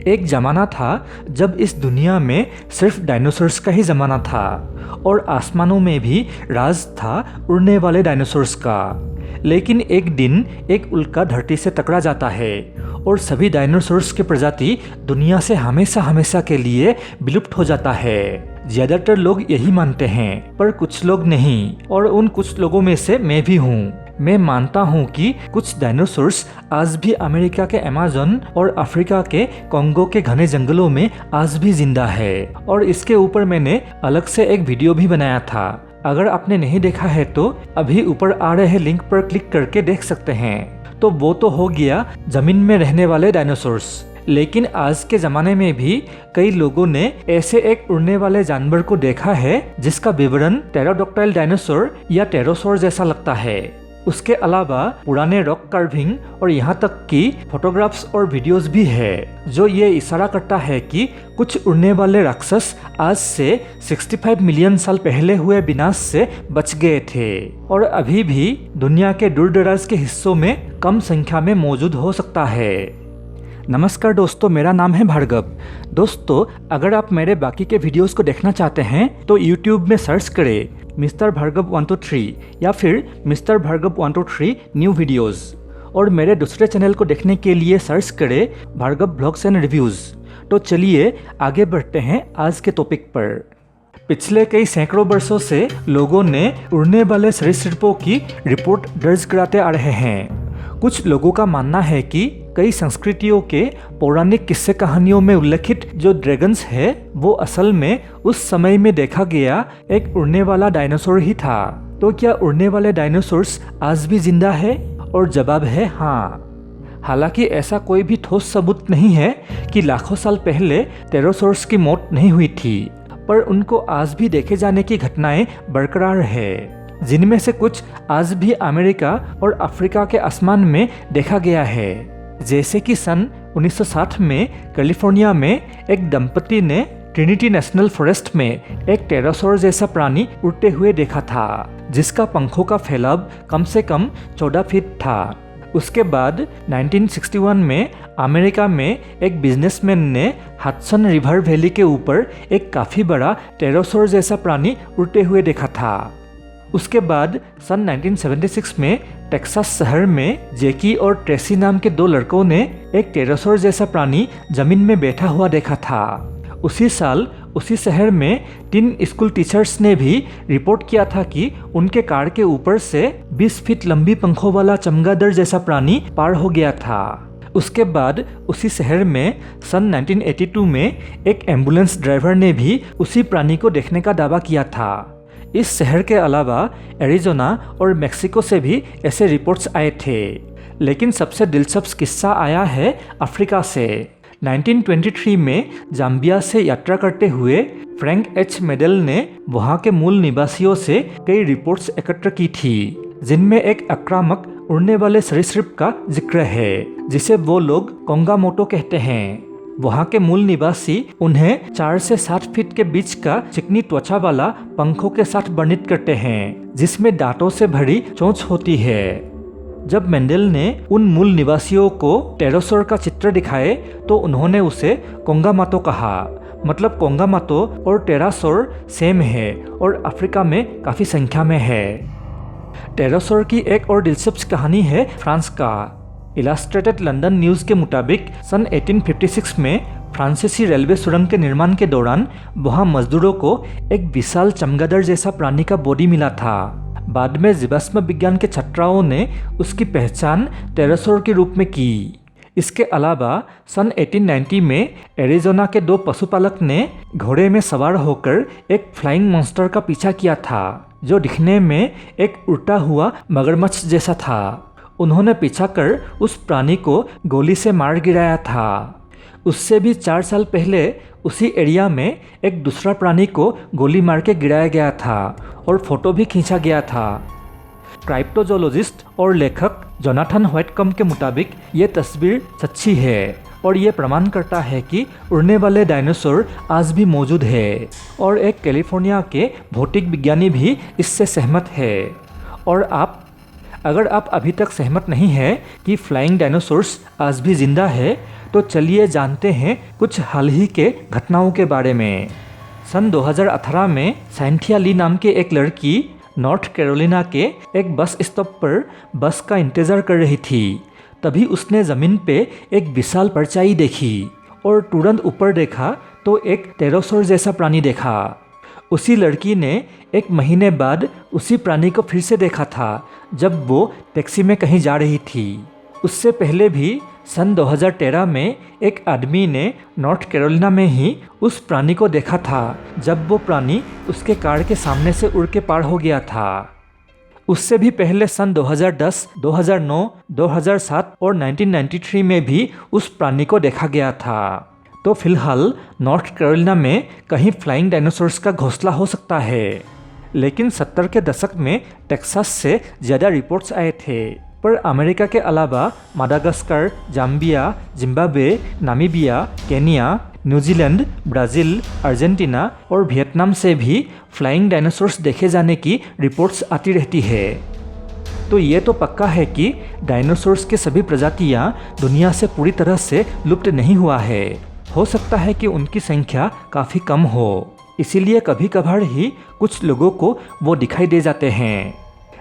एक ज़माना था जब इस दुनिया में सिर्फ डायनासोर्स का ही ज़माना था और आसमानों में भी राज था उड़ने वाले डायनासोर्स का। लेकिन एक दिन एक उल्का धरती से टकरा जाता है और सभी डायनासोर्स की प्रजाति दुनिया से हमेशा हमेशा के लिए विलुप्त हो जाता है। ज़्यादातर लोग यही मानते हैं, पर कुछ लोग नहीं, और उन कुछ लोगों में से मैं भी हूँ। मैं मानता हूँ कि कुछ डायनासोर्स आज भी अमेरिका के अमेज़न और अफ्रीका के कोंगो के घने जंगलों में आज भी जिंदा है, और इसके ऊपर मैंने अलग से एक वीडियो भी बनाया था। अगर आपने नहीं देखा है तो अभी ऊपर आ रहे लिंक पर क्लिक करके देख सकते हैं। तो वो तो हो गया जमीन में रहने वाले डायनासोर्स, लेकिन आज के ज़माने में भी कई लोगों ने ऐसे एक उड़ने वाले जानवर को देखा है जिसका विवरण टेरोडॉक्टाइल डायनासोर या टेरोसोर जैसा लगता है। उसके अलावा पुराने रॉक कार्विंग और यहाँ तक कि फोटोग्राफ्स और वीडियोस भी है जो ये इशारा करता है कि कुछ उड़ने वाले राक्षस आज से 65 मिलियन साल पहले हुए विनाश से बच गए थे और अभी भी दुनिया के दूर दराज के हिस्सों में कम संख्या में मौजूद हो सकता है। नमस्कार दोस्तों, मेरा नाम है भार्गव। दोस्तों, अगर आप मेरे बाकी के वीडियोस को देखना चाहते हैं तो यूट्यूब में सर्च करें मिस्टर भार्गव 123 या फिर मिस्टर भार्गव 123 न्यू वीडियोस, और मेरे दूसरे चैनल को देखने के लिए सर्च करें भार्गव ब्लॉग्स एंड रिव्यूज़। तो चलिए आगे बढ़ते हैं आज के टॉपिक पर। पिछले कई सैकड़ों वर्षों से लोगों ने उड़ने वाले सरीसृपों की रिपोर्ट दर्ज कराते आ रहे हैं। कुछ लोगों का मानना है कि कई संस्कृतियों के पौराणिक किस्से कहानियों में उल्लेखित जो ड्रैगन्स है वो असल में उस समय में देखा गया एक उड़ने वाला डायनासोर ही था। तो क्या उड़ने वाले डायनासोर्स आज भी जिंदा है? और जवाब है हाँ। हालांकि ऐसा कोई भी ठोस सबूत नहीं है कि लाखों साल पहले टेरोसोर्स की मौत नहीं हुई थी, पर उनको आज भी देखे जाने की घटनाएं बरकरार है, जिनमें से कुछ आज भी अमेरिका और अफ्रीका के आसमान में देखा गया है। जैसे कि सन 1960 में कैलिफोर्निया में एक दंपति ने ट्रिनिटी नेशनल फॉरेस्ट में एक टेरोसोर जैसा प्राणी उड़ते हुए देखा था जिसका पंखों का फैलाव कम से कम 14 फीट था। उसके बाद 1961 में अमेरिका में एक बिजनेसमैन ने हडसन रिवर वैली के ऊपर एक काफ़ी बड़ा टेरोसोर जैसा प्राणी उड़ते हुए देखा था। उसके बाद सन 1976 में टेक्सास शहर में जैकी और ट्रेसी नाम के दो लड़कों ने एक टेरोसोर जैसा प्राणी जमीन में बैठा हुआ देखा था। उसी साल उसी शहर में 3 स्कूल टीचर्स ने भी रिपोर्ट किया था कि उनके कार के ऊपर से 20 फीट लंबी पंखों वाला चमगादड़ जैसा प्राणी पार हो गया था। उसके बाद उसी शहर में सन 1982 में एक एम्बुलेंस ड्राइवर ने भी उसी प्राणी को देखने का दावा किया था। इस शहर के अलावा एरिज़ोना और मेक्सिको से भी ऐसे रिपोर्ट्स आए थे। लेकिन सबसे दिलचस्प किस्सा आया है अफ्रीका से। 1923 में जाम्बिया से यात्रा करते हुए फ्रैंक एच मेडल ने वहाँ के मूल निवासियों से कई रिपोर्ट्स एकत्र की थी, जिनमें एक आक्रामक उड़ने वाले सरीसृप का जिक्र है जिसे वो लोग कोंगामोटो कहते हैं। वहाँ के मूल निवासी उन्हें 4 से 7 फीट के बीच का चिकनी त्वचा वाला पंखों के साथ वर्णित करते हैं जिसमें दांतों से भरी चोंच होती है। जब मेंडल ने उन मूल निवासियों को टेरोसोर का चित्र दिखाए तो उन्होंने उसे कोंगामातो कहा। मतलब कोंगामातो और टेरासोर सेम है और अफ्रीका में काफ़ी संख्या में है। टेरोसोर की एक और दिलचस्प कहानी है फ्रांस का। इलास्ट्रेटेड लंदन न्यूज़ के मुताबिक सन 1856 में फ्रांसीसी रेलवे सुरंग के निर्माण के दौरान वहां मजदूरों को एक विशाल चमगादड़ जैसा प्राणी का बॉडी मिला था। बाद में जीवाश्म विज्ञान के छात्रों ने उसकी पहचान टेरोसोर के रूप में की। इसके अलावा सन 1890 में एरिज़ोना के 2 पशुपालक ने घोड़े में सवार होकर एक फ्लाइंग मॉन्स्टर का पीछा किया था जो दिखने में एक उड़ता हुआ मगरमच्छ जैसा था। उन्होंने पीछा कर उस प्राणी को गोली से मार गिराया था। उससे भी 4 साल पहले उसी एरिया में एक दूसरा प्राणी को गोली मार के गिराया गया था और फोटो भी खींचा गया था। क्राइप्टोजोलॉजिस्ट और लेखक जोनाथन व्हाइटकम्ब के मुताबिक ये तस्वीर सच्ची है और ये प्रमाण करता है कि उड़ने वाले डायनासोर आज भी मौजूद है, और एक कैलिफोर्निया के भौतिक विज्ञानी भी इससे सहमत है। और आप अगर आप अभी तक सहमत नहीं हैं कि फ्लाइंग डायनासोर्स आज भी जिंदा है, तो चलिए जानते हैं कुछ हाल ही के घटनाओं के बारे में। सन 2018 में सैंथिया ली नाम की एक लड़की नॉर्थ कैरोलिना के एक बस स्टॉप पर बस का इंतज़ार कर रही थी। तभी उसने ज़मीन पे एक विशाल परछाई देखी और तुरंत ऊपर देखा तो एक टेरोसोर जैसा प्राणी देखा। उसी लड़की ने एक महीने बाद उसी प्राणी को फिर से देखा था जब वो टैक्सी में कहीं जा रही थी। उससे पहले भी सन 2013 में एक आदमी ने नॉर्थ कैरोलिना में ही उस प्राणी को देखा था जब वो प्राणी उसके कार के सामने से उड़ के पार हो गया था। उससे भी पहले सन 2010, 2009, 2007 और 1993 में भी उस प्राणी को देखा गया था। तो फिलहाल नॉर्थ कैरोलिना में कहीं फ्लाइंग डायनासोर्स का घोंसला हो सकता है। लेकिन 70 के दशक में टेक्सास से ज़्यादा रिपोर्ट्स आए थे। पर अमेरिका के अलावा Madagascar, Zambia, Zimbabwe, Namibia, Kenya, New Zealand, Brazil, Argentina और वियतनाम से भी फ्लाइंग डायनासोर्स देखे जाने की रिपोर्ट्स आती रहती है। तो ये तो पक्का है कि डायनासोर्स के सभी प्रजातियां दुनिया से पूरी तरह से लुप्त नहीं हुआ है। हो सकता है कि उनकी संख्या काफ़ी कम हो, इसीलिए कभी कभार ही कुछ लोगों को वो दिखाई दे जाते हैं।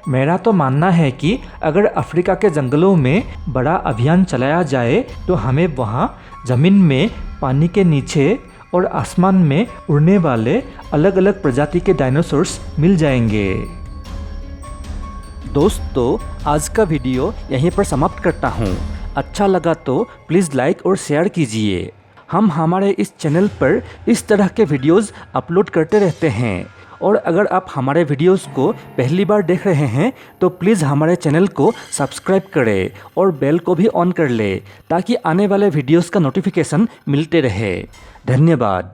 मेरा तो मानना है कि अगर अफ्रीका के जंगलों में बड़ा अभियान चलाया जाए तो हमें वहाँ ज़मीन में, पानी के नीचे और आसमान में उड़ने वाले अलग अलग प्रजाति के डायनासोर्स मिल जाएंगे। दोस्तों, आज का वीडियो यहीं पर समाप्त करता हूँ। अच्छा लगा तो प्लीज़ लाइक और शेयर कीजिए। हम हमारे इस चैनल पर इस तरह के वीडियोस अपलोड करते रहते हैं। और अगर आप हमारे वीडियोस को पहली बार देख रहे हैं तो प्लीज़ हमारे चैनल को सब्सक्राइब करें और बेल को भी ऑन कर लें ताकि आने वाले वीडियोस का नोटिफिकेशन मिलते रहे। धन्यवाद।